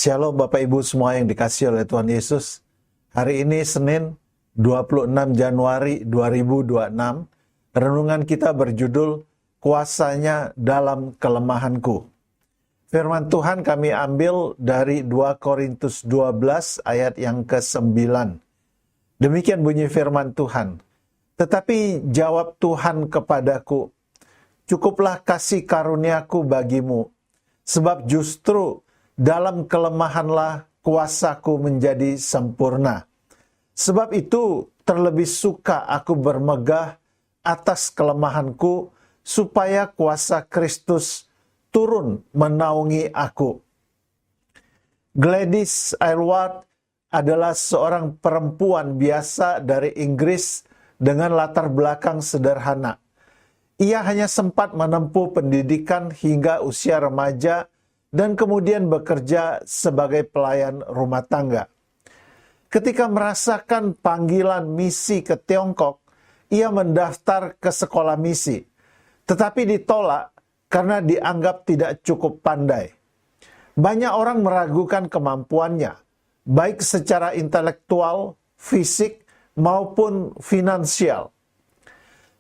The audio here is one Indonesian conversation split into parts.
Shalom Bapak Ibu semua yang dikasihi oleh Tuhan Yesus. Hari ini Senin 26 Januari 2026. Renungan kita berjudul Kuasanya dalam Kelemahanku. Firman Tuhan kami ambil dari 2 Korintus 12 ayat yang ke-9. Demikian bunyi firman Tuhan. Tetapi jawab Tuhan kepadaku, cukuplah kasih karuniaku bagimu, sebab justru dalam kelemahanlah kuasaku menjadi sempurna. Sebab itu terlebih suka aku bermegah atas kelemahanku, supaya kuasa Kristus turun menaungi aku. Gladys Aylward adalah seorang perempuan biasa dari Inggris dengan latar belakang sederhana. Ia hanya sempat menempuh pendidikan hingga usia remaja dan kemudian bekerja sebagai pelayan rumah tangga. Ketika merasakan panggilan misi ke Tiongkok, ia mendaftar ke sekolah misi, tetapi ditolak karena dianggap tidak cukup pandai. Banyak orang meragukan kemampuannya, baik secara intelektual, fisik, maupun finansial.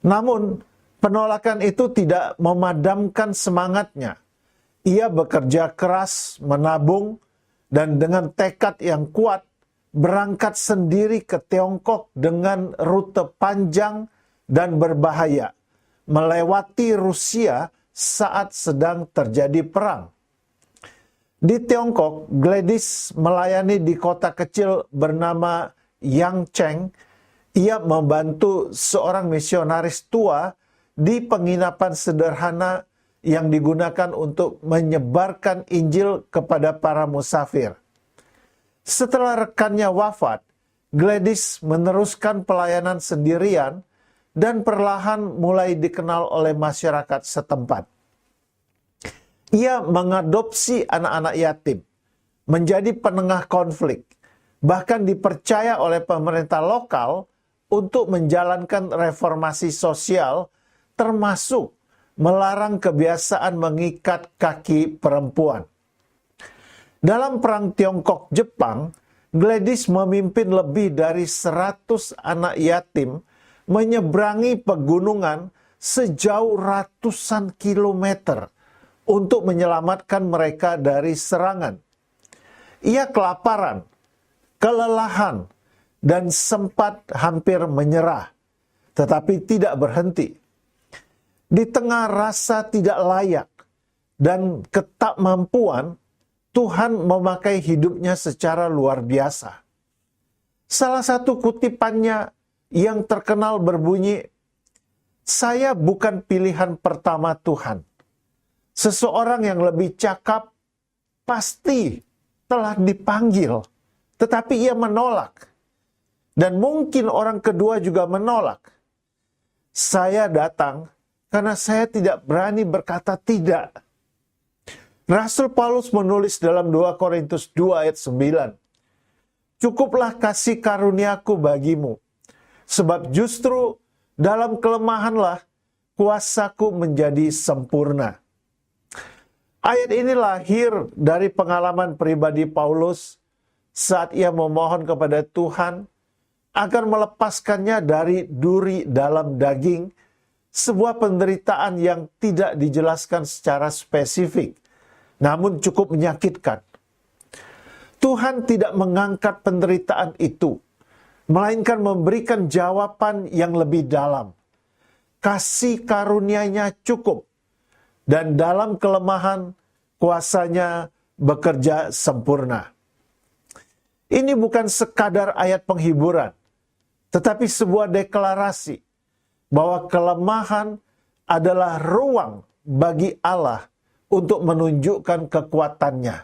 Namun, penolakan itu tidak memadamkan semangatnya. Ia bekerja keras, menabung, dan dengan tekad yang kuat, berangkat sendiri ke Tiongkok dengan rute panjang dan berbahaya, melewati Rusia saat sedang terjadi perang. Di Tiongkok, Gladys melayani di kota kecil bernama Yangcheng. Ia membantu seorang misionaris tua di penginapan sederhana yang digunakan untuk menyebarkan Injil kepada para musafir. Setelah rekannya wafat, Gladys meneruskan pelayanan sendirian dan perlahan mulai dikenal oleh masyarakat setempat. Ia mengadopsi anak-anak yatim, menjadi penengah konflik, bahkan dipercaya oleh pemerintah lokal untuk menjalankan reformasi sosial, termasuk melarang kebiasaan mengikat kaki perempuan. Dalam perang Tiongkok-Jepang, Gladys memimpin lebih dari 100 anak yatim menyeberangi pegunungan sejauh ratusan kilometer untuk menyelamatkan mereka dari serangan. Ia kelaparan, kelelahan, dan sempat hampir menyerah, tetapi tidak berhenti. Di tengah rasa tidak layak dan ketakmampuan, Tuhan memakai hidupnya secara luar biasa. Salah satu kutipannya yang terkenal berbunyi, "Saya bukan pilihan pertama Tuhan. Seseorang yang lebih cakap pasti telah dipanggil, tetapi ia menolak. Dan mungkin orang kedua juga menolak. Saya datang karena saya tidak berani berkata tidak." Rasul Paulus menulis dalam 2 Korintus 2 ayat 9. "Cukuplah kasih karuniaku bagimu, sebab justru dalam kelemahanlah kuasaku menjadi sempurna." Ayat ini lahir dari pengalaman pribadi Paulus saat ia memohon kepada Tuhan agar melepaskannya dari duri dalam daging, sebuah penderitaan yang tidak dijelaskan secara spesifik, namun cukup menyakitkan. Tuhan tidak mengangkat penderitaan itu, melainkan memberikan jawaban yang lebih dalam. Kasih karunia-Nya cukup, dan dalam kelemahan kuasanya bekerja sempurna. Ini bukan sekadar ayat penghiburan, tetapi sebuah deklarasi bahwa kelemahan adalah ruang bagi Allah untuk menunjukkan kekuatannya.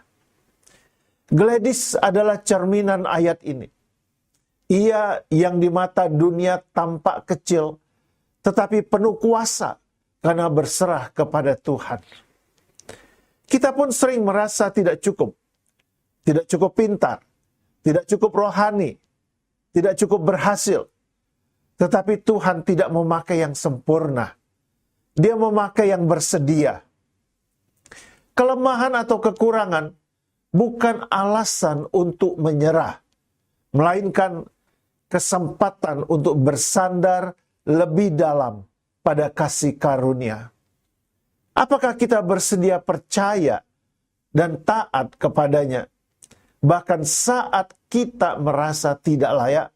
Gladys adalah cerminan ayat ini. Ia yang di mata dunia tampak kecil, tetapi penuh kuasa karena berserah kepada Tuhan. Kita pun sering merasa tidak cukup pintar, tidak cukup rohani, tidak cukup berhasil. Tetapi Tuhan tidak memakai yang sempurna. Dia memakai yang bersedia. Kelemahan atau kekurangan bukan alasan untuk menyerah, melainkan kesempatan untuk bersandar lebih dalam pada kasih karunia. Apakah kita bersedia percaya dan taat kepadanya, bahkan saat kita merasa tidak layak?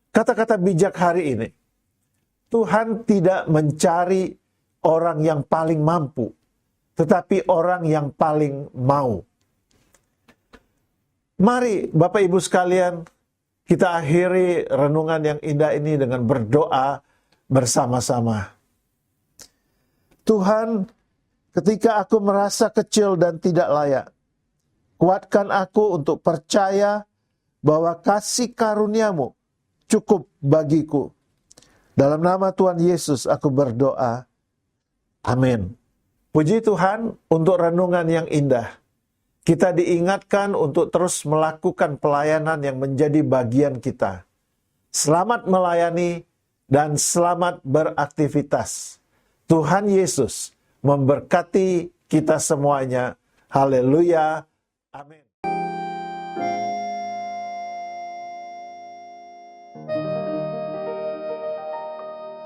Kata-kata bijak hari ini, Tuhan tidak mencari orang yang paling mampu, tetapi orang yang paling mau. Mari Bapak Ibu sekalian, kita akhiri renungan yang indah ini dengan berdoa bersama-sama. Tuhan, ketika aku merasa kecil dan tidak layak, kuatkan aku untuk percaya bahwa kasih karunia-Mu cukup bagiku. Dalam nama Tuhan Yesus aku berdoa. Amin. Puji Tuhan untuk renungan yang indah. Kita diingatkan untuk terus melakukan pelayanan yang menjadi bagian kita. Selamat melayani dan selamat beraktivitas. Tuhan Yesus memberkati kita semuanya. Haleluya. Amin.